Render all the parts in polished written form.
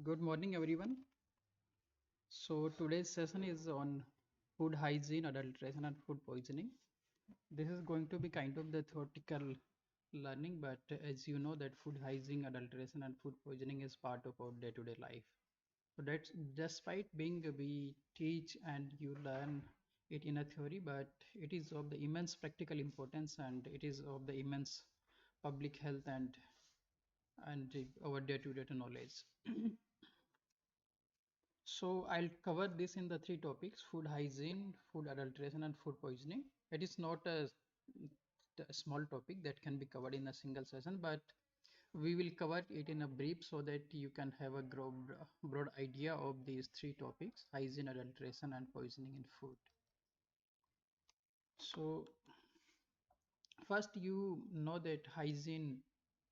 Good morning, everyone. So, today's session is on food hygiene, adulteration, and food poisoning. This is going to be kind of the theoretical learning, but as you know, that food hygiene, adulteration, and food poisoning is part of our day-to-day life. So that's despite being we teach and you learn it in a theory, but it is of the immense practical importance and it is of the immense public health and our day-to-day knowledge. So I'll cover this in the three topics: food hygiene, food adulteration, and food poisoning. It is not a small topic that can be covered in a single session, but we will cover it in a brief so that you can have a broad idea of these three topics: hygiene, adulteration, and poisoning in food. So first, you know that hygiene.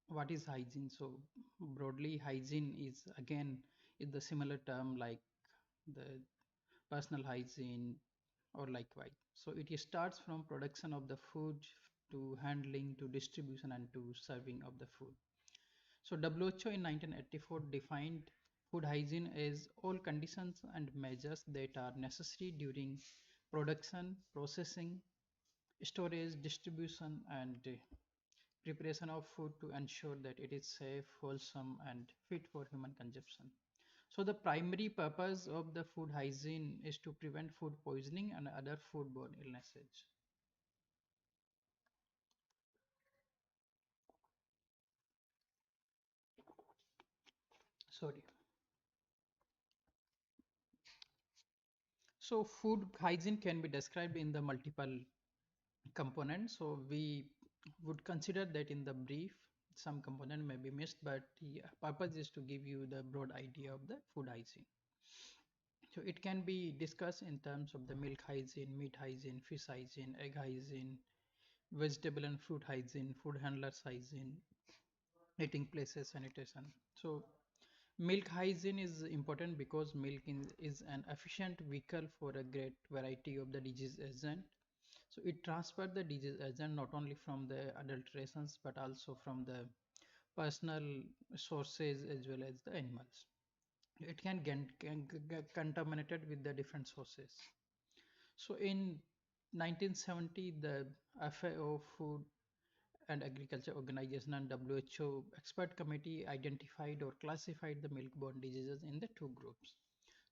What is hygiene? So broadly, hygiene is again is the similar term like the personal hygiene or likewise. So it starts from production of the food to handling to distribution and to serving of the food. So WHO in 1984 defined food hygiene as all conditions and measures that are necessary during production, processing, storage, distribution, and preparation of food to ensure that it is safe, wholesome, and fit for human consumption. So the primary purpose of the food hygiene is to prevent food poisoning and other foodborne illnesses. Sorry. So food hygiene can be described in the multiple components. So we would consider that in the brief, some component may be missed, but the purpose is to give you the broad idea of the food hygiene. So it can be discussed in terms of the milk hygiene, meat hygiene, fish hygiene, egg hygiene, vegetable and fruit hygiene, food handlers hygiene, eating places sanitation. So milk hygiene is important because milk is an efficient vehicle for a great variety of the disease agent. So it transfers the disease agent not only from the adulterations but also from the personal sources as well as the animals. It can get contaminated with the different sources. So in 1970, the FAO Food and Agriculture Organization and WHO expert committee identified or classified the milk-borne diseases in the two groups.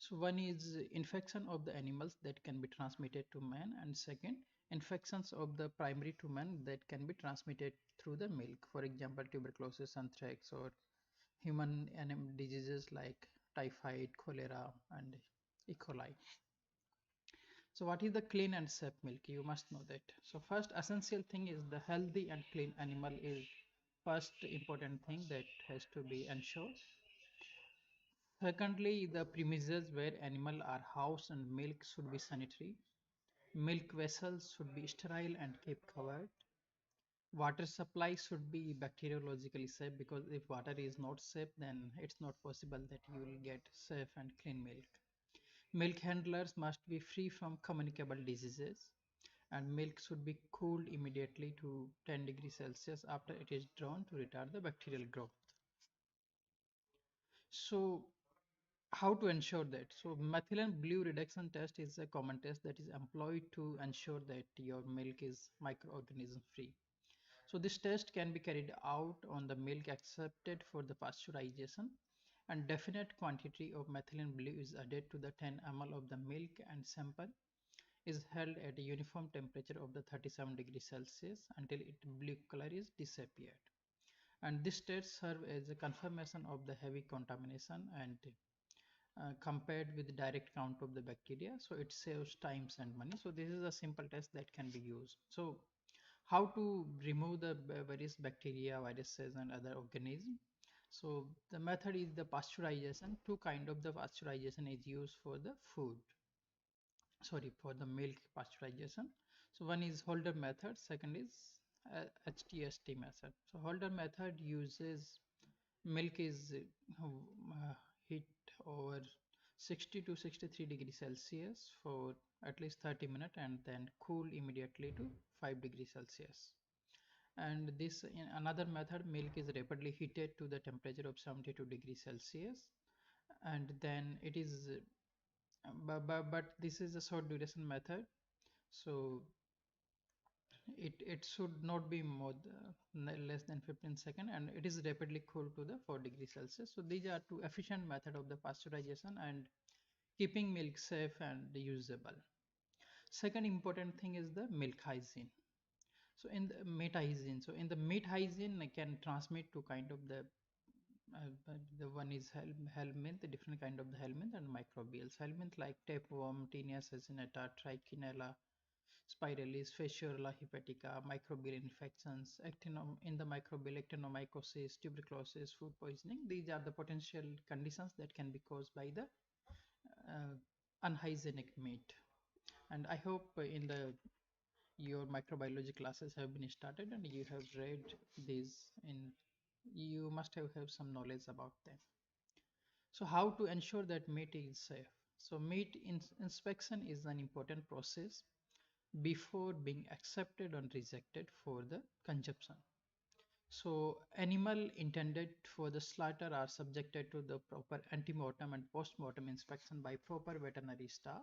So one is infection of the animals that can be transmitted to man, and second, infections of the primary to man that can be transmitted through the milk. For example, tuberculosis, anthrax, or human animal diseases like typhoid, cholera, and E. coli. So what is the clean and safe milk? You must know that. So first essential thing is the healthy and clean animal is first important thing that has to be ensured. Secondly, the premises where animal are housed and milk should be sanitary. Milk vessels should be sterile and kept covered. Water supply should be bacteriologically safe because if water is not safe, then it's not possible that you will get safe and clean milk. Milk handlers must be free from communicable diseases, and milk should be cooled immediately to 10 degrees Celsius after it is drawn to retard the bacterial growth. So, how to ensure that? So, methylene blue reduction test is a common test that is employed to ensure that your milk is microorganism free. So, this test can be carried out on the milk accepted for the pasteurization, and definite quantity of methylene blue is added to the 10 ml of the milk and sample is held at a uniform temperature of the 37 degrees Celsius until its blue color is disappeared. And this state serve as a confirmation of the heavy contamination and compared with direct count of the bacteria. So it saves times and money. So this is a simple test that can be used. So how to remove the various bacteria, viruses and other organisms? So the method is the pasteurization. Two kind of the pasteurization is used for the food, sorry, for the milk pasteurization. So one is Holder method, second is HTST method. So Holder method uses milk is heat over 60 to 63 degrees Celsius for at least 30 minutes and then cool immediately to 5 degrees Celsius. And this in another method, milk is rapidly heated to the temperature of 72 degrees Celsius and then it is but this is a short duration method, so it should not be less than 15 seconds, and it is rapidly cooled to the 4 degrees Celsius. So these are two efficient method of the pasteurization and keeping milk safe and usable. Second important thing is the milk hygiene. So in the meat hygiene, so in the meat hygiene, I can transmit to kind of the one is helminth, the different kind of the helminth and microbials. Helminth like tapeworm, Tinea sessionata, Trichinella, spiralis, Fasciola hepatica, microbial infections, in the microbial actinomycosis, tuberculosis, food poisoning. These are the potential conditions that can be caused by the unhygienic meat. And I hope in the your microbiology classes have been started and you have read these in you must have some knowledge about them. So how to ensure that meat is safe? So inspection is an important process before being accepted or rejected for the consumption. So animal intended for the slaughter are subjected to the proper antemortem and post-mortem inspection by proper veterinary staff.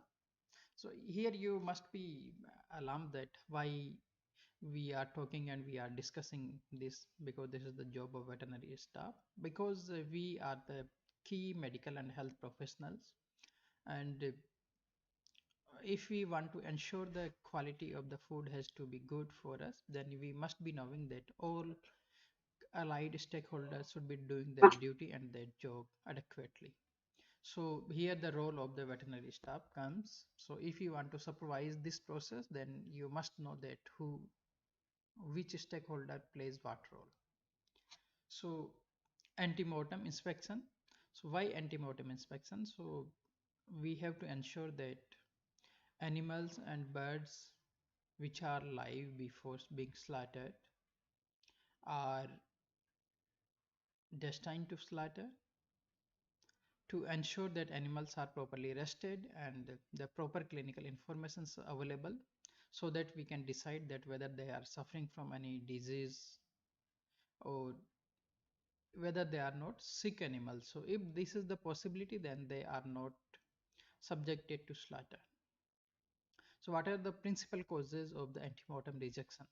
So here you must be alarmed that why we are talking and we are discussing this, because this is the job of veterinary staff, because we are the key medical and health professionals, and if we want to ensure the quality of the food has to be good for us, then we must be knowing that all allied stakeholders should be doing their duty and their job adequately. So here the role of the veterinary staff comes. So if you want to supervise this process, then you must know that which stakeholder plays what role. So antemortem inspection. So why antemortem inspection? So we have to ensure that animals and birds which are live before being slaughtered are destined to slaughter, to ensure that animals are properly rested and the proper clinical information is available, so that we can decide that whether they are suffering from any disease or whether they are not sick animals. So if this is the possibility, then they are not subjected to slaughter. So what are the principal causes of the antemortem rejection?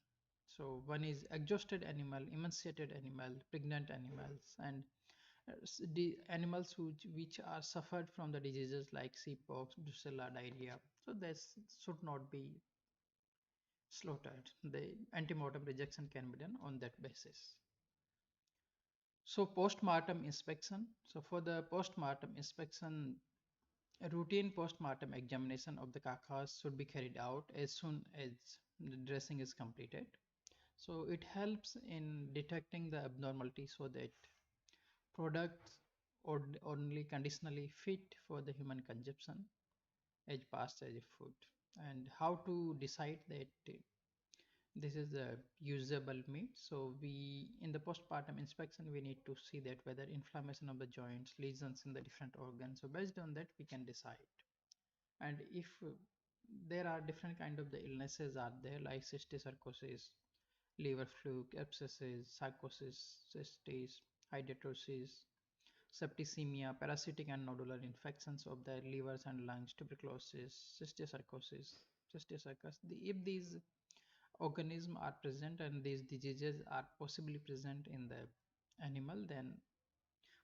So one is exhausted animal, emaciated animal, pregnant animals, and the animals which are suffered from the diseases like pox, brucella, diarrhea. So this should not be slaughtered. The antemortem rejection can be done on that basis. So post-mortem inspection. So for the post-mortem inspection, a routine post-mortem examination of the carcass should be carried out as soon as the dressing is completed. So it helps in detecting the abnormality so that products or only conditionally fit for the human consumption as past as a food. And how to decide that this is a usable meat? So we in the postpartum inspection we need to see that whether inflammation of the joints, lesions in the different organs. So based on that we can decide. And if there are different kind of the illnesses are there like cysticercosis, liver fluke, abscesses, sarcosis, cystis, hydatidosis, septicemia, parasitic and nodular infections of the livers and lungs, tuberculosis, cysticercus. If these organisms are present and these diseases are possibly present in the animal, then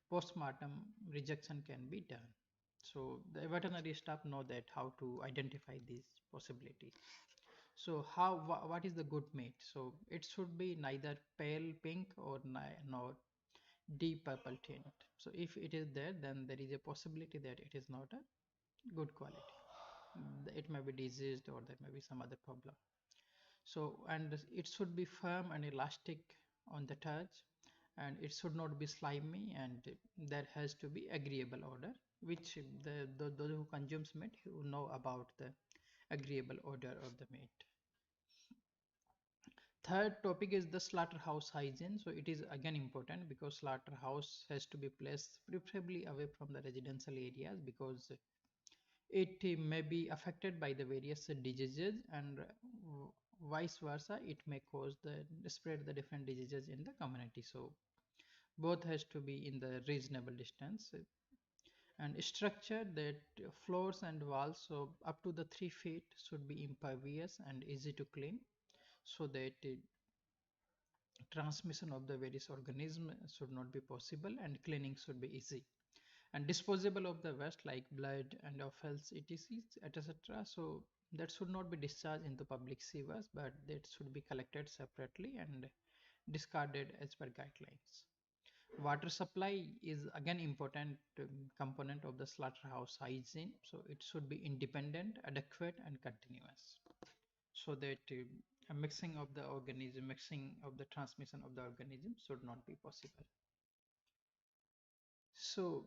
post-mortem rejection can be done. So the veterinary staff know that how to identify these possibilities. So what is the good meat? So it should be neither pale pink or nor deep purple tint. So if it is there, then there is a possibility that it is not a good quality. It may be diseased or there may be some other problem. So and it should be firm and elastic on the touch, and it should not be slimy, and there has to be agreeable odor, which those who consumes meat who know about the agreeable odor of the meat. Third topic is the slaughterhouse hygiene. So it is again important because slaughterhouse has to be placed preferably away from the residential areas, because it may be affected by the various diseases, and vice versa it may cause the spread the different diseases in the community. So both has to be in the reasonable distance. And structure that floors and walls so up to the 3 feet should be impervious and easy to clean so that transmission of the various organisms should not be possible and cleaning should be easy and disposable of the waste like blood and offals etc etc. So that should not be discharged into public sewers but that should be collected separately and discarded as per guidelines. Water supply is again important component of the slaughterhouse hygiene, so it should be independent, adequate and continuous so that a mixing of the organism, mixing of the transmission of the organism should not be possible. So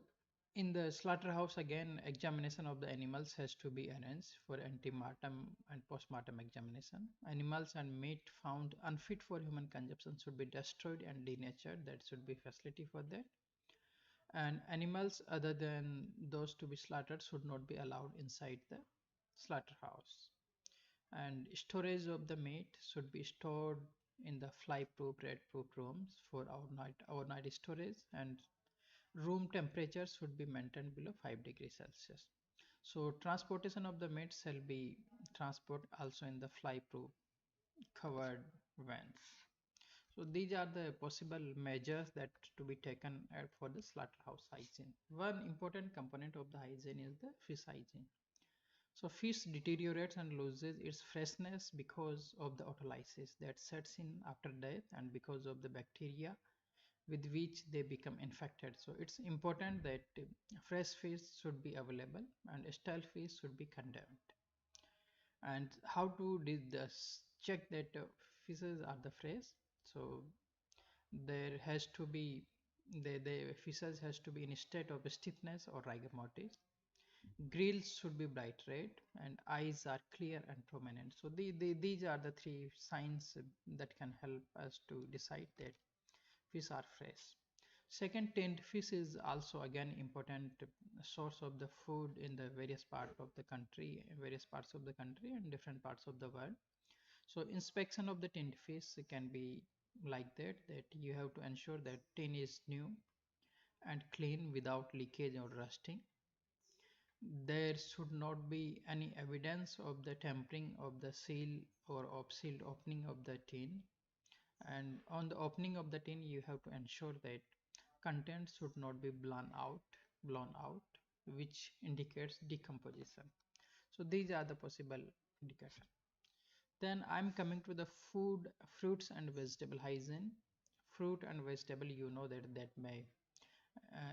in the slaughterhouse again examination of the animals has to be arranged for antemortem and postmortem examination. Animals and meat found unfit for human consumption should be destroyed and denatured. That should be facility for that. And animals other than those to be slaughtered should not be allowed inside the slaughterhouse. And storage of the meat should be stored in the fly-proof, rat-proof rooms for overnight storage, and room temperature should be maintained below 5 degrees Celsius. So transportation of the meat shall be transport also in the fly-proof covered vans. So these are the possible measures that to be taken for the slaughterhouse hygiene. One important component of the hygiene is the fish hygiene. So fish deteriorates and loses its freshness because of the autolysis that sets in after death and because of the bacteria with which they become infected. So it's important that fresh fish should be available and stale fish should be condemned. And how to did this check that fishes are the fresh? So there has to be the fishes has to be in a state of stiffness or rigor mortis. Grills should be bright red and eyes are clear and prominent. So these are the three signs that can help us to decide that fish are fresh. Second, tinned fish is also again important source of the food in the various part of the country, various parts of the country and different parts of the world. So inspection of the tinned fish can be like that you have to ensure that tin is new and clean without leakage or rusting. There should not be any evidence of the tampering of the seal or of sealed opening of the tin, and on the opening of the tin you have to ensure that content should not be blown out, which indicates decomposition. So these are the possible indicators. Then I'm coming to the food, fruits and vegetable hygiene. Fruit and vegetable, you know that may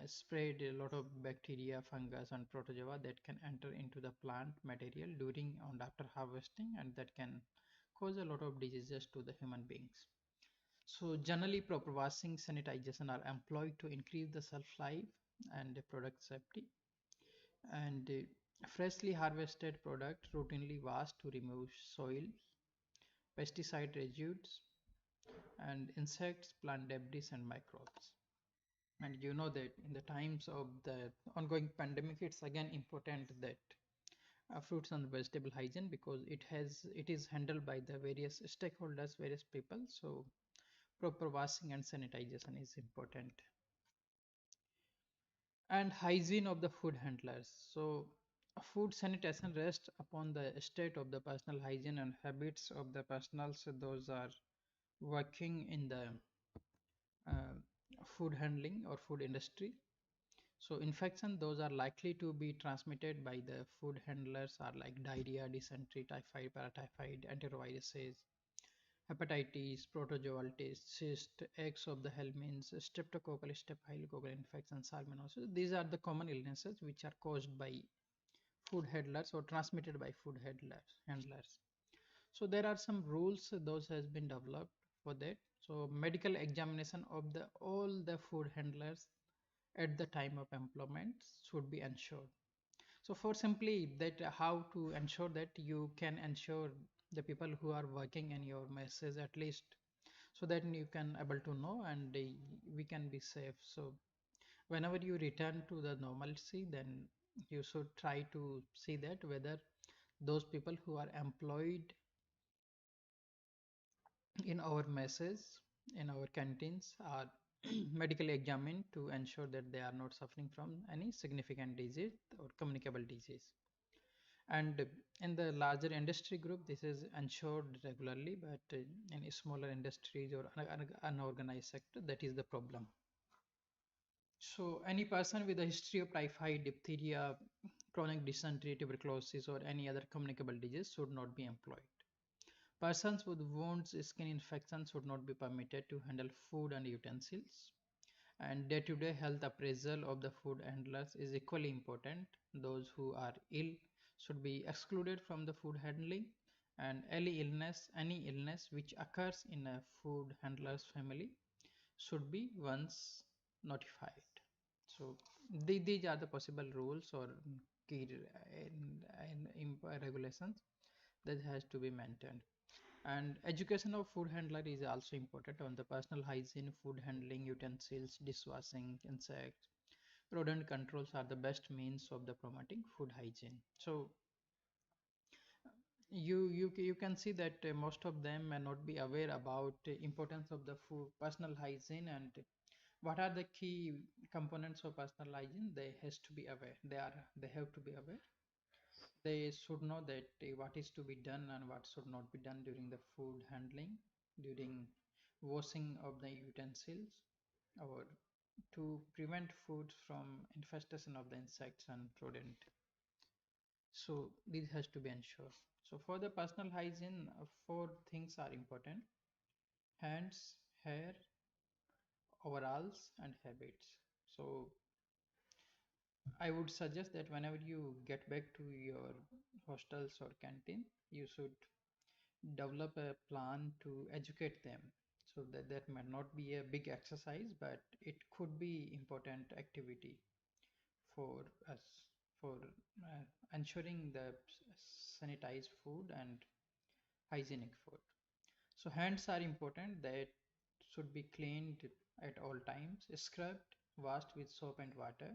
spread a lot of bacteria, fungus and protozoa that can enter into the plant material during and after harvesting, and that can cause a lot of diseases to the human beings. So generally proper washing sanitization are employed to increase the shelf life and the product safety, and freshly harvested product routinely washed to remove soil, pesticide residues and insects, plant debris and microbes. And you know that in the times of the ongoing pandemic it's again important that fruits and vegetable hygiene, because it is handled by the various stakeholders, various people, so proper washing and sanitization is important. And hygiene of the food handlers. So food sanitation rests upon the state of the personal hygiene and habits of the personnel, so those are working in the uh, food handling or food industry. So infection those are likely to be transmitted by the food handlers are like diarrhea, dysentery, typhoid, paratyphoid, enteroviruses, hepatitis, protozoal cyst, eggs of the helminths, streptococcal, staphylococcal infection, salmonellosis. These are the common illnesses which are caused by food handlers or transmitted by food handlers. So there are some rules those has been developed for that. So medical examination of the all the food handlers at the time of employment should be ensured. So for simply that how to ensure that you can ensure the people who are working in your messes at least, so that you can able to know and we can be safe. So whenever you return to the normalcy, then you should try to see that whether those people who are employed in our messes, in our canteens are medically examined to ensure that they are not suffering from any significant disease or communicable disease. And in the larger industry group, this is ensured regularly, but in smaller industries or unorganized sector, that is the problem. So any person with a history of typhoid, diphtheria, chronic dysentery, tuberculosis, or any other communicable disease should not be employed. Persons with wounds, skin infections should not be permitted to handle food and utensils. And day-to-day health appraisal of the food handlers is equally important. Those who are ill should be excluded from the food handling, and any illness which occurs in a food handler's family should be once notified. So these are the possible rules or key regulations that has to be maintained. And education of food handler is also important on the personal hygiene, food handling, utensils, dishwashing, insects, rodent controls are the best means of the promoting food hygiene. So you can see that most of them may not be aware about importance of the food personal hygiene and what are the key components of personal hygiene. They has to be aware. They have to be aware. They should know that what is to be done and what should not be done during the food handling, during washing of the utensils, or to prevent food from infestation of the insects and rodent. So this has to be ensured. So for the personal hygiene, four things are important: hands, hair, overalls, and habits. So I would suggest that whenever you get back to your hostels or canteen, you should develop a plan to educate them. So that might not be a big exercise, but it could be important activity for us for ensuring the sanitized food and hygienic food. So hands are important. That should be cleaned at all times, scrubbed, washed with soap and water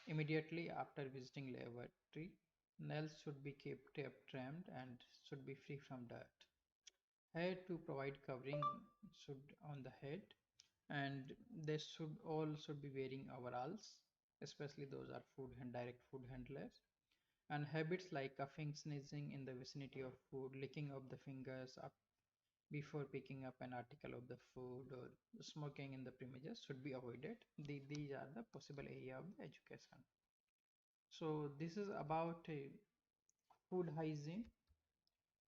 immediately after visiting lavatory. Nails should be kept trimmed and should be free from dirt. Hair to provide covering should on the head, and they should be wearing overalls, especially those are direct food handlers. And habits like coughing, sneezing in the vicinity of food, licking of the fingers up before picking up an article of the food, or smoking in the premises should be avoided. These are the possible area of the education. So this is about food hygiene,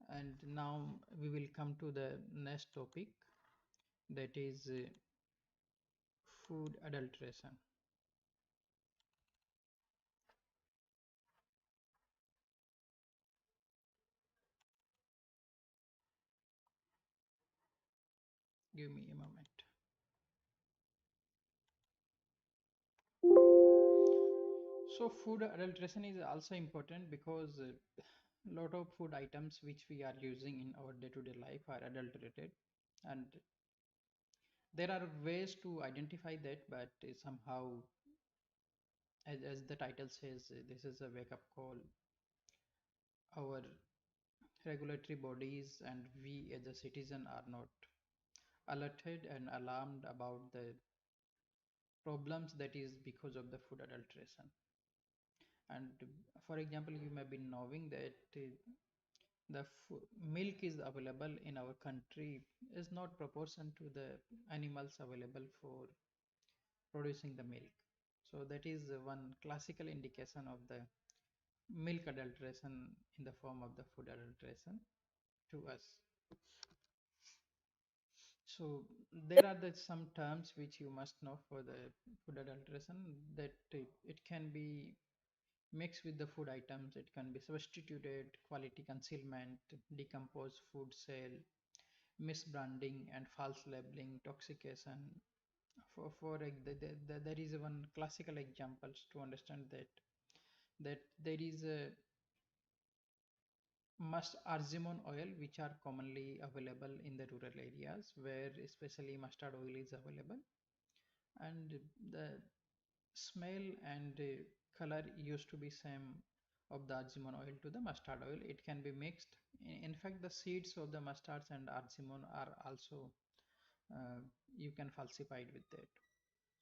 and now we will come to the next topic, that is food adulteration. Give me a moment. So food adulteration is also important because a lot of food items which we are using in our day-to-day life are adulterated, and there are ways to identify that, but somehow, as the title says, this is a wake-up call. Our regulatory bodies and we as a citizen are not alerted and alarmed about the problems that is because of the food adulteration. And for example, you may be knowing that the milk is available in our country is not proportion to the animals available for producing the milk. So that is one classical indication of the milk adulteration in the form of the food adulteration to us. So there are some terms which you must know for the food adulteration, that it can be mixed with the food items, it can be substituted, quality concealment, decomposed food sale, misbranding and false labeling, toxication. There is one classical examples to understand that there is a must argemone oil which are commonly available in the rural areas where especially mustard oil is available, and the smell and color used to be same of the argemone oil to the mustard oil. It can be mixed. In fact, the seeds of the mustards and argemone are also uh, you can falsify it with that.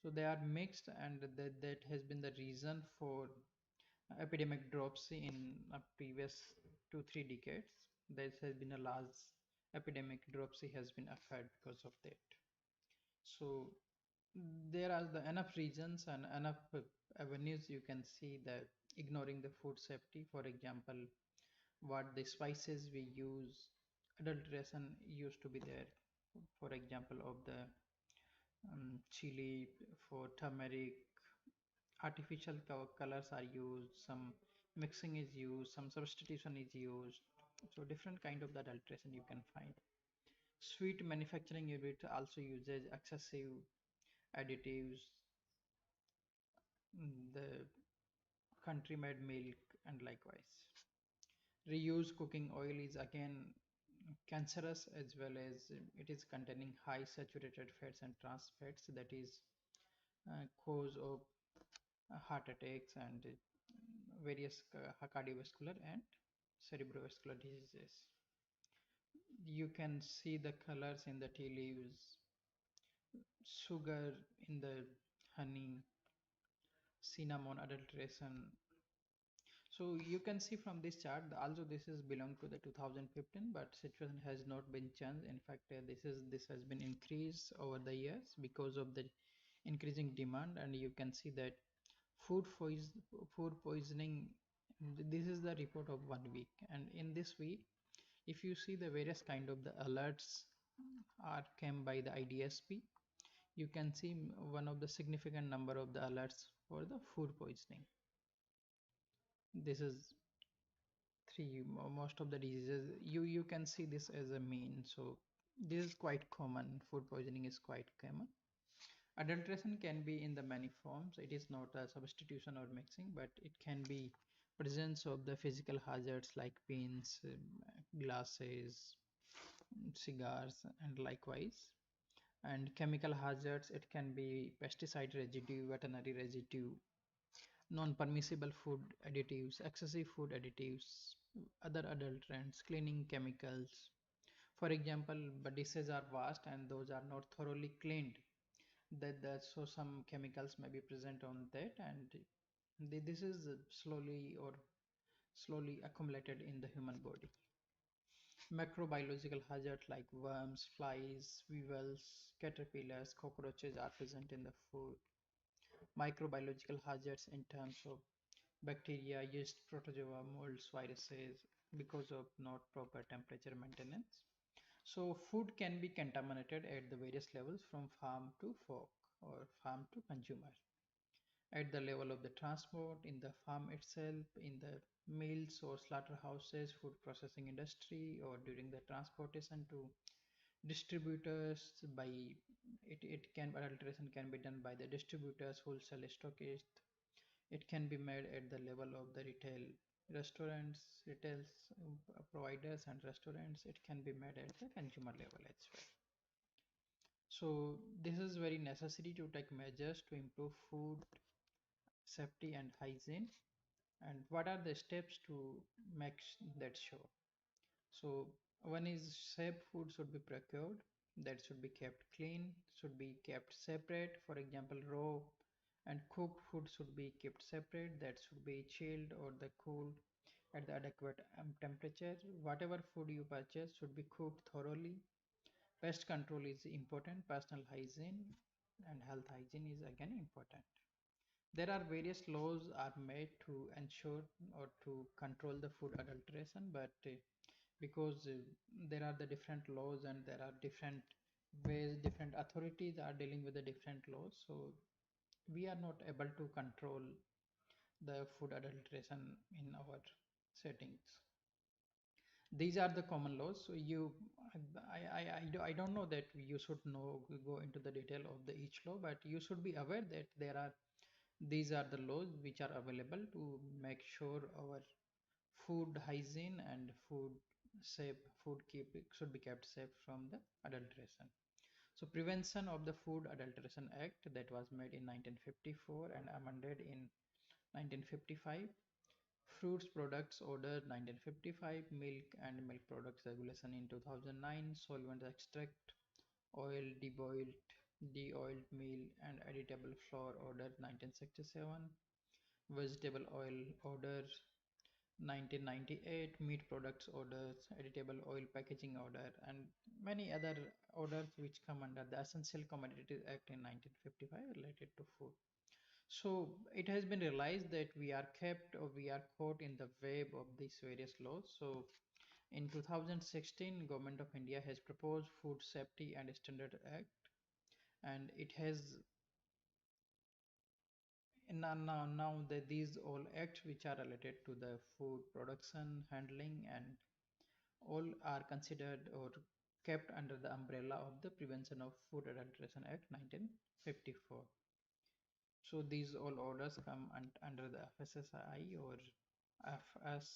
So they are mixed, and that has been the reason for epidemic drops in previous 2 3 decades. There has been a large epidemic dropsy has been occurred because of that. So there are the enough reasons and enough avenues you can see that ignoring the food safety. For example, what the spices we use, adulteration used to be there. For example, of the chili, for turmeric, artificial colors are used, some mixing is used, some substitution is used. So different kind of the adulteration you can find. Sweet manufacturing unit also uses excessive additives, the country made milk, and likewise. Reused cooking oil is again cancerous, as well as it is containing high saturated fats and trans fats that is cause of heart attacks and various cardiovascular and cerebrovascular diseases. You can see the colors in the tea leaves, sugar in the honey, cinnamon adulteration. So you can see from this chart, also this is belong to the 2015, but situation has not been changed. In fact, this has been increased over the years because of the increasing demand, and you can see that food food poisoning. This is the report of 1 week, and in this week, if you see the various kind of the alerts are came by the IDSP, you can see one of the significant number of the alerts for the food poisoning. This is three most of the diseases you can see this as a mean. So this is quite common. Food poisoning is quite common. Adulteration can be in the many forms. It is not a substitution or mixing, but it can be presence of the physical hazards like pins, glasses, cigars, and likewise. And chemical hazards, it can be pesticide residue, veterinary residue, non-permissible food additives, excessive food additives, other adulterants, cleaning chemicals. For example, but dishes are washed and those are not thoroughly cleaned. So some chemicals may be present on that, and this is slowly accumulated in the human body. Microbiological hazards like worms, flies, weevils, caterpillars, cockroaches are present in the food. Microbiological hazards in terms of bacteria, yeast, protozoa, molds, viruses, because of not proper temperature maintenance. So food can be contaminated at the various levels from farm to fork or farm to consumer. At the level of the transport, in the farm itself, in the mills or slaughterhouses, food processing industry, or during the transportation to distributors by it can adulteration can be done by the distributors, wholesale stockists. It can be made at the level of the retail providers and restaurants. It can be made at the consumer level as well. So this is very necessary to take measures to improve food safety and hygiene. And what are the steps to make that sure? So one is safe food should be procured, that should be kept clean, should be kept separate. For example, raw and cooked food should be kept separate, that should be chilled or the cooled at the adequate temperature. Whatever food you purchase should be cooked thoroughly. Pest control is important. Personal hygiene and health hygiene is again important. There are various laws are made to ensure or to control the food adulteration, but because there are the different laws and there are different ways, different authorities are dealing with the different laws, so we are not able to control the food adulteration in our settings. These are the common laws. So I don't know that you should know go into the detail of the each law, but you should be aware that these are the laws which are available to make sure our food hygiene and food keep should be kept safe from the adulteration. So Prevention of the Food Adulteration Act that was made in 1954 and amended in 1955. Fruits Products Order 1955, Milk and Milk Products Regulation in 2009, Solvent Extract oil deboiled, de-oiled meal and editable flour order 1967, vegetable oil order 1998, meat products orders, editable oil packaging order, and many other orders which come under the Essential Commodities Act in 1955 related to food. So it has been realized that we are kept or we are caught in the web of these various laws. So in 2016, Government of India has proposed Food Safety and Standard Act, and it has now that these all acts which are related to the food production, handling, and all are considered or kept under the umbrella of the Prevention of Food Adulteration Act 1954. So these all orders come under the FSSAI or FSS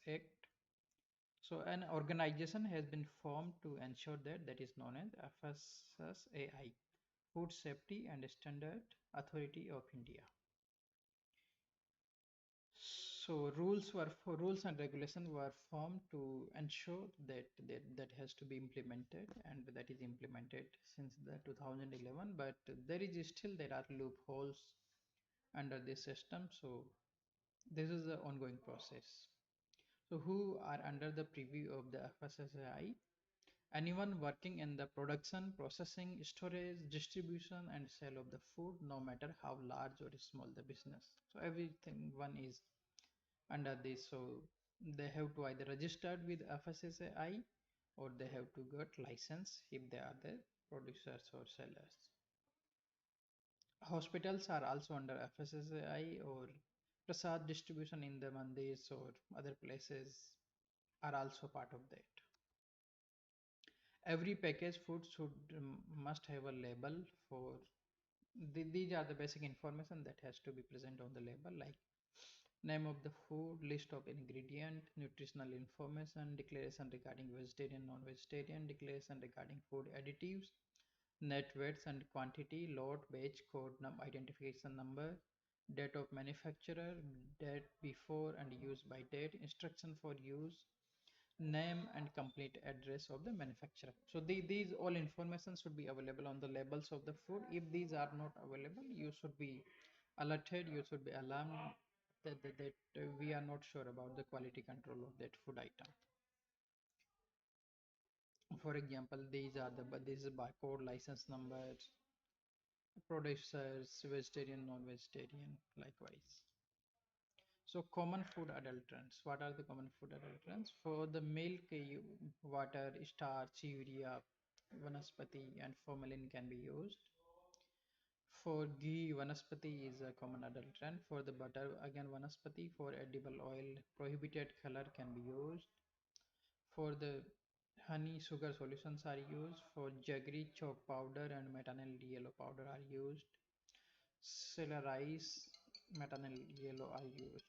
Act. So an organization has been formed to ensure that is known as FSSAI, Food Safety and Standard Authority of India. So rules and regulations were formed to ensure that has to be implemented, and that is implemented since the 2011. But there are loopholes under this system. So this is the ongoing process. So who are under the preview of the FSSAI? Anyone working in the production, processing, storage, distribution, and sale of the food, no matter how large or small the business. So everything one is under this. So they have to either registered with FSSAI or they have to get license if they are the producers or sellers. Hospitals are also under FSSAI, or Prasad distribution in the mandis or other places are also part of that. Every packaged food should must have a label for these are the basic information that has to be present on the label, like name of the food, list of ingredient, nutritional information, declaration regarding vegetarian, non-vegetarian, declaration regarding food additives, net weights and quantity, lot, batch, code, identification number, date of manufacturer, date before and use by date, instruction for use, name and complete address of the manufacturer. So these all information should be available on the labels of the food. If these are not available, you should be alerted, you should be alarmed that we are not sure about the quality control of that food item. For example, this is barcode, license numbers, producers, vegetarian, non-vegetarian, likewise. So common food adulterants. What are the common food adulterants? For the milk, water, starch, urea, vanaspati, and formalin can be used. For ghee, vanaspati is a common adulterant. For the butter, again vanaspati. For edible oil, prohibited color can be used. For the honey, sugar solutions are used. For jaggery, chalk powder and methanol yellow powder are used. Cellulose, methanol yellow are used.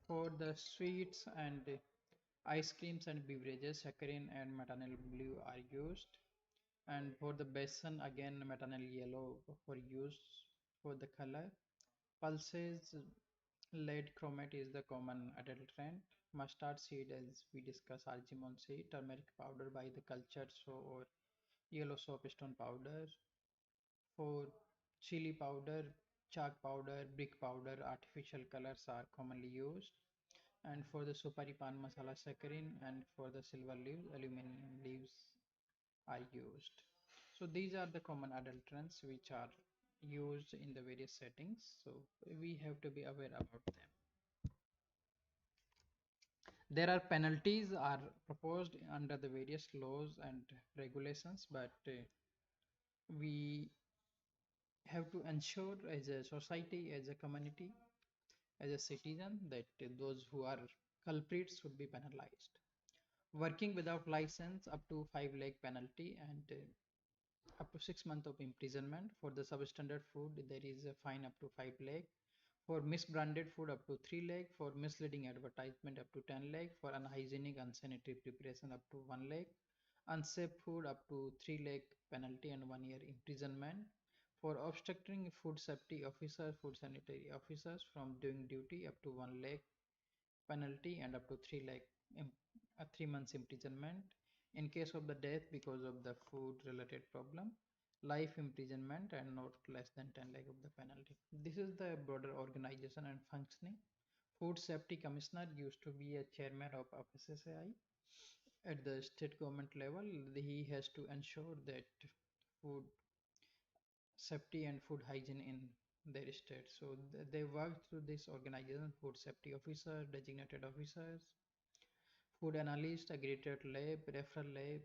For the sweets and ice creams and beverages, saccharin and methanol blue are used. And for the besan, again methanol yellow for use for the color. Pulses, lead chromate is the common adulterant. Mustard seed, as we discuss, argemone seed, turmeric powder by the cultured or yellow soapstone powder. For chili powder, chalk powder, brick powder, artificial colors are commonly used. And for the supari pan masala, saccharin, and for the silver leaves, aluminum leaves are used. So these are the common adulterants which are used in the various settings. So we have to be aware about them. There are penalties are proposed under the various laws and regulations, but we have to ensure as a society, as a community, as a citizen, that those who are culprits should be penalized. Working without license, up to 5 lakh penalty, and up to 6 months of imprisonment. For the substandard food, there is a fine up to 5 lakh. For misbranded food, up to 3 lakh. For misleading advertisement, up to 10 lakh. For unhygienic, unsanitary preparation, up to 1 lakh. Unsafe food, up to 3 lakh penalty and 1 year imprisonment. For obstructing food safety officers, food sanitary officers from doing duty, up to 1 lakh penalty and up to 3 lakh a 3 months imprisonment. In case of the death because of the food related problem, life imprisonment and not less than 10 lakh of the penalty. This is the broader organization and functioning. Food Safety Commissioner used to be a chairman of FSSAI at the state government level. He has to ensure that food safety and food hygiene in their state. So they work through this organization: food safety officer, designated officers, food analyst, accredited lab, referral lab,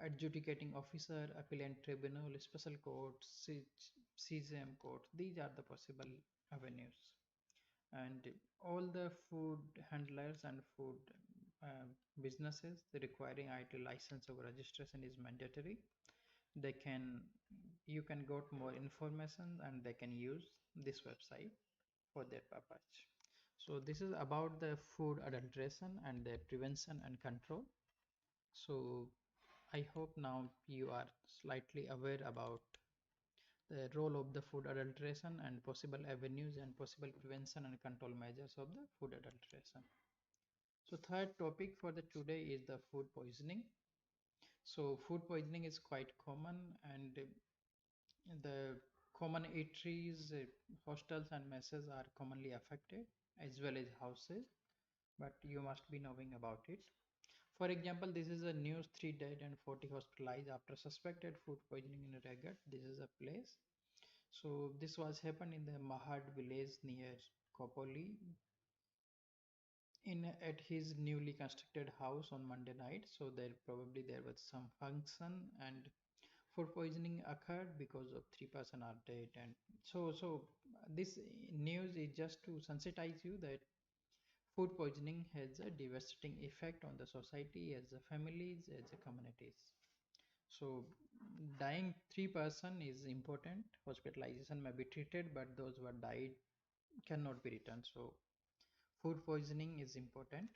adjudicating officer, appellant tribunal, special court, CGM court. These are the possible avenues. And all the food handlers and food uh, businesses requiring IT license or registration is mandatory. They can You can get more information and they can use this website for their purpose. So this is about the food adulteration and their prevention and control. So I hope now you are slightly aware about the role of the food adulteration and possible avenues and possible prevention and control measures of the food adulteration. So third topic for the today is the food poisoning. So food poisoning is quite common, and the common eateries, hostels and messes are commonly affected, as well as houses, but you must be knowing about it. For example, this is a news: 3 dead and 40 hospitalized after suspected food poisoning in Ragat. This is a place. So this was happened in the Mahad village near Kopoli in at his newly constructed house on Monday night. So there was some function and food poisoning occurred because of 3 person are dead. And so this news is just to sensitize you that food poisoning has a devastating effect on the society, as the families, as the communities. So dying 3 person is important. Hospitalization may be treated, but those who are died cannot be returned. So food poisoning is important.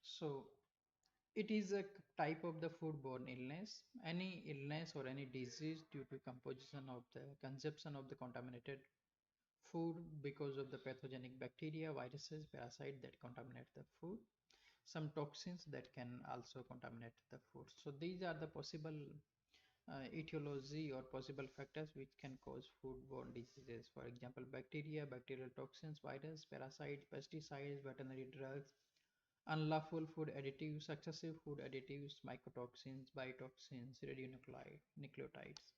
So it is a type of the foodborne illness. Any illness or any disease due to composition of the consumption of the contaminated food because of the pathogenic bacteria, viruses, parasites that contaminate the food, some toxins that can also contaminate the food. So these are the possible etiology or possible factors which can cause foodborne diseases. For example, bacteria, bacterial toxins, virus, parasites, pesticides, veterinary drugs, unlawful food additives, excessive food additives, mycotoxins, biotoxins, radionuclides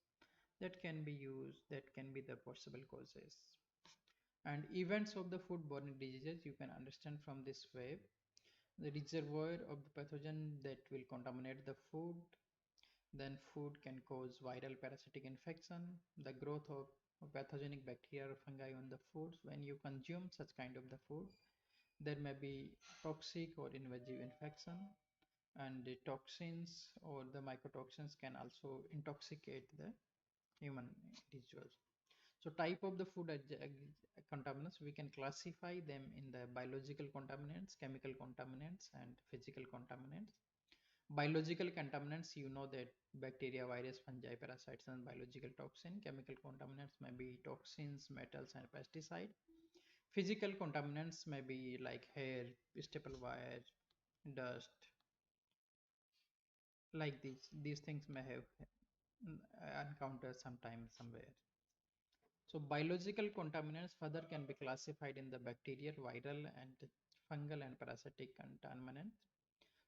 that can be used, that can be the possible causes. And events of the foodborne diseases you can understand from this web: the reservoir of the pathogen that will contaminate the food, then food can cause viral parasitic infection, the growth of pathogenic bacteria or fungi on the foods. When you consume such kind of the food, there may be toxic or invasive infection, and the toxins or the mycotoxins can also intoxicate the human individuals. So type of the food contaminants, we can classify them in the biological contaminants, chemical contaminants, and physical contaminants. Biological contaminants, you know that bacteria, virus, fungi, parasites, and biological toxin. Chemical contaminants may be toxins, metals, and pesticide. Physical contaminants may be like hair, staple wire, dust, like these things may have encountered sometime somewhere. So biological contaminants further can be classified in the bacterial, viral, and fungal and parasitic contaminants.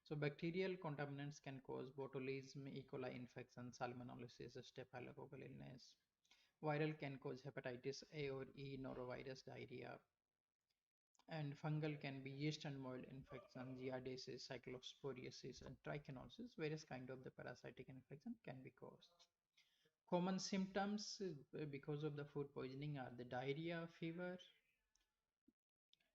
So bacterial contaminants can cause botulism, E. coli infection, salmonellosis, staphylococcal illness. Viral can cause hepatitis A or E, norovirus, diarrhea. And fungal can be yeast and mold infection, giardiasis, cyclosporiasis, and trichinosis. Various kind of the parasitic infection can be caused. Common symptoms because of the food poisoning are the diarrhea, fever,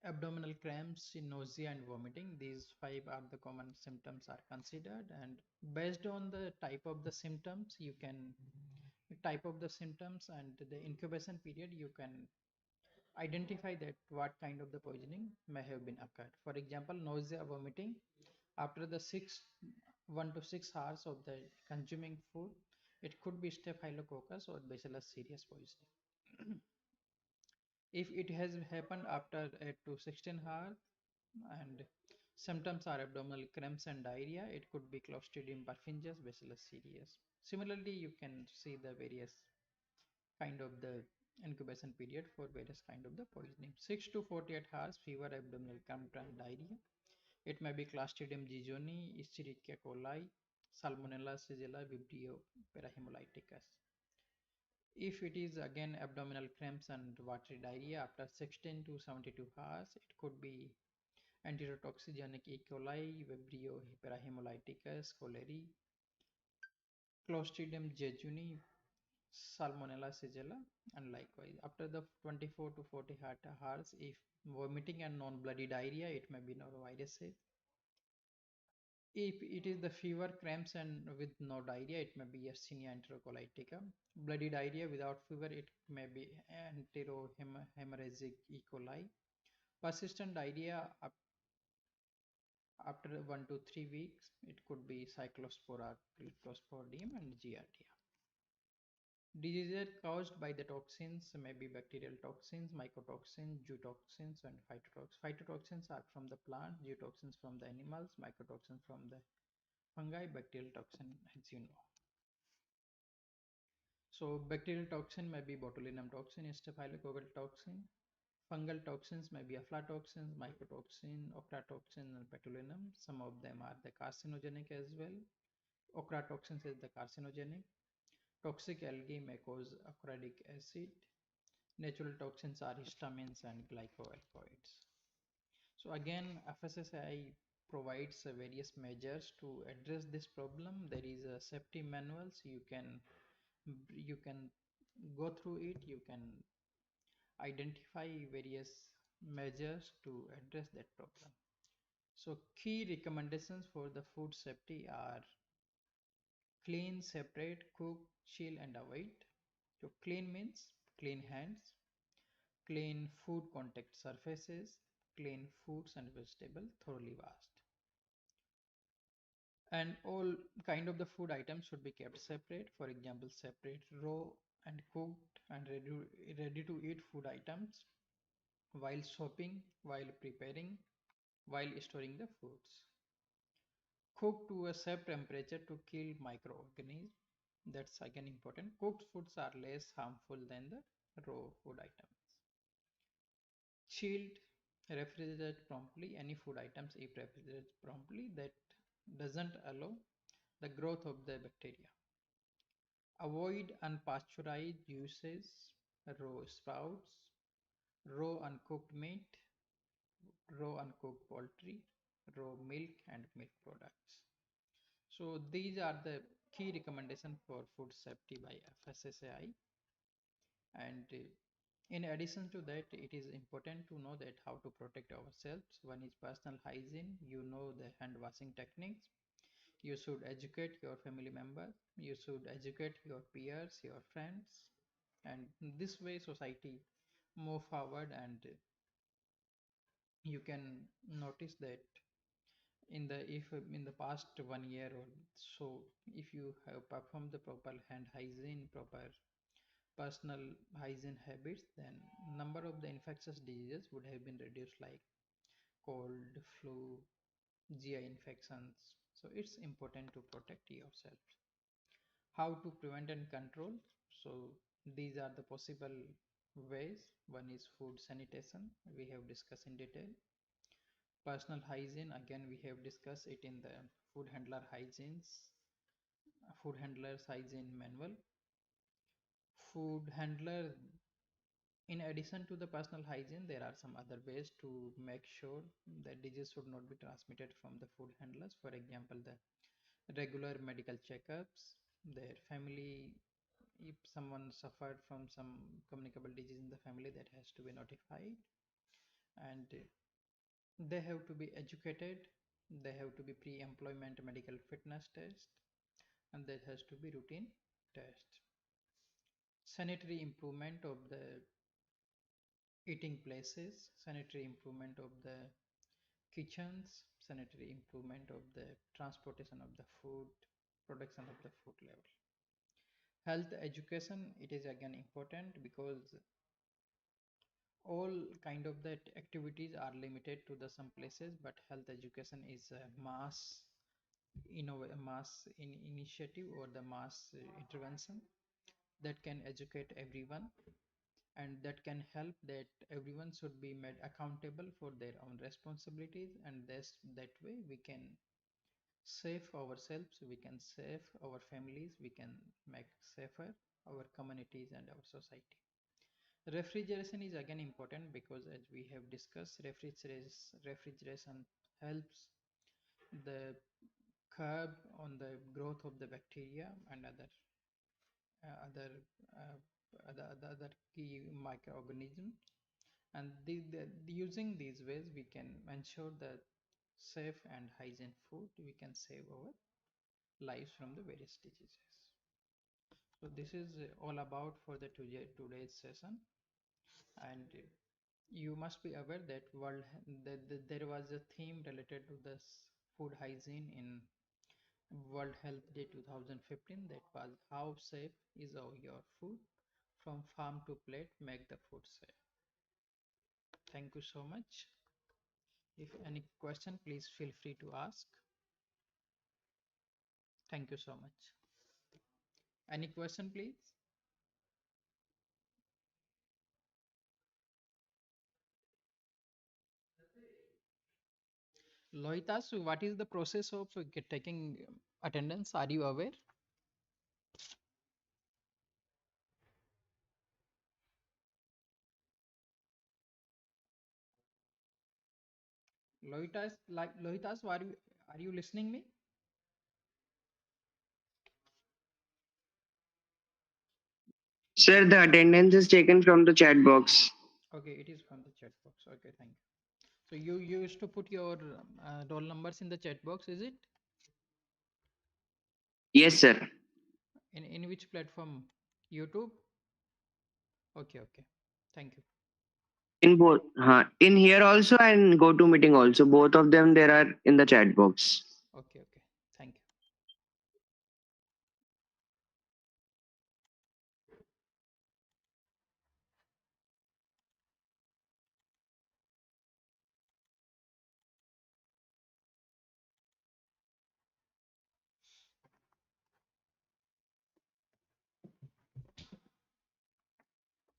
abdominal cramps, nausea, and vomiting. These five are the common symptoms are considered, and based on the type of the symptoms, and the incubation period, you can identify that what kind of the poisoning may have been occurred. For example, nausea, vomiting after the 1 to 6 hours of the consuming food, it could be staphylococcus or bacillus cereus poisoning. If it has happened after 8 to 16 hours, And symptoms are abdominal cramps and diarrhea. It could be Clostridium perfringens, Bacillus cereus. Similarly, you can see the various kind of the incubation period for various kind of the poisoning. 6 to 48 hours, fever, abdominal cramp and diarrhea. It may be Clostridium jejuni, Escherichia coli, Salmonella, Shigella, Vibrio parahemolyticus. If it is again abdominal cramps and watery diarrhea after 16 to 72 hours, it could be enterotoxigenic E. coli, Vibrio parahemolyticus, cholerae, Clostridium jejuni, Salmonella, Shigella, and likewise. After the 24 to 40 hours, if vomiting and non-bloody diarrhea, it may be noroviruses. If it is the fever, cramps, and with no diarrhea, it may be Yersinia enterocolitica. Bloody diarrhea without fever, it may be enterohemorrhagic E. coli. Persistent diarrhea after 1 to 3 weeks, it could be Cyclospora, Cryptosporidium, and Giardia. Diseases caused by the toxins may be bacterial toxins, mycotoxins, zootoxins, and phytotoxins. Phytotoxins are from the plant, zootoxins from the animals, mycotoxins from the fungi, bacterial toxin, as you know. So bacterial toxin may be botulinum toxin, staphylococcal toxin. Fungal toxins may be aflatoxins, mycotoxin, ochratoxin, and botulinum. Some of them are the carcinogenic as well. Ochratoxins is the carcinogenic. Toxic algae may cause ochradic acid. Natural toxins are histamines and glycoalkaloids. So again, FSSAI provides various measures to address this problem. There is a safety manual, so you can go through it. You can identify various measures to address that problem. So key recommendations for the food safety are clean, separate, cook, chill, and avoid. So clean means clean hands, clean food contact surfaces, clean fruits and vegetables thoroughly washed. And all kind of the food items should be kept separate. For example, separate raw and cooked and ready to eat food items while sopping, while preparing, while storing the foods. Cook to a safe temperature to kill microorganisms. That's again important. Cooked foods are less harmful than the raw food items. Chilled, refrigerate promptly any food items if refrigerated promptly that doesn't allow the growth of the bacteria. Avoid unpasteurized juices, raw sprouts, raw uncooked meat, raw uncooked poultry, raw milk and milk products. So these are the key recommendations for food safety by FSSAI. And in addition to that, it is important to know that how to protect ourselves. One is personal hygiene. You know the hand washing techniques. You should educate your family members. You should educate your peers, your friends, and this way society move forward. And you can notice that in the past 1 year or so, if you have performed the proper hand hygiene, proper personal hygiene habits, then number of the infectious diseases would have been reduced, like cold, flu, GI infections. So it's important to protect yourself. How to prevent and control? So these are the possible ways. One is food sanitation, we have discussed in detail. Personal hygiene, again we have discussed it in the food handlers hygiene manual. Food handler, in addition to the personal hygiene, there are some other ways to make sure that disease should not be transmitted from the food handlers. For example, the regular medical checkups, their family, if someone suffered from some communicable disease in the family, that has to be notified. And they have to be educated. They have to be pre-employment medical fitness test, and that has to be routine test. Sanitary improvement of the eating places, sanitary improvement of the kitchens, sanitary improvement of the transportation of the food, production of the food level. Health education, it is again important because all kind of that activities are limited to the some places, but health education is a mass initiative or the mass intervention that can educate everyone, and that can help that everyone should be made accountable for their own responsibilities, and that way we can save ourselves, we can save our families, we can make safer our communities and our society. Refrigeration is again important because, as we have discussed, refrigeration helps the curb on the growth of the bacteria and other uh, other key microorganisms. And using these ways, we can ensure that safe and hygiene food, we can save our lives from the various diseases. So this is all about for the today's session. And you must be aware that there was a theme related to this food hygiene in World Health Day 2015, that was how safe is your food, from farm to plate, make the food safe. Thank you so much. If any question, please feel free to ask. Thank you so much. Any question, please? Lohitas, what is the process of taking attendance? Are you aware? Lohitas, are you listening me? Sir, the attendance is taken from the chat box. Okay, it is from the chat box. Okay, thank you. So you used to put your roll numbers in the chat box, is it? Yes, sir. In which platform? YouTube? Okay, okay. Thank you. In both, in here also and go to meeting also. Both of them there are in the chat box. Okay, okay. Thank you.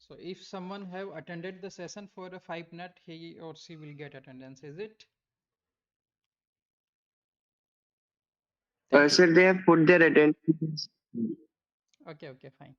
So if someone have attended the session for a 5 minute, he or she will get attendance, is it? Thank you. Sir, they have put their attendance. Okay, okay, fine.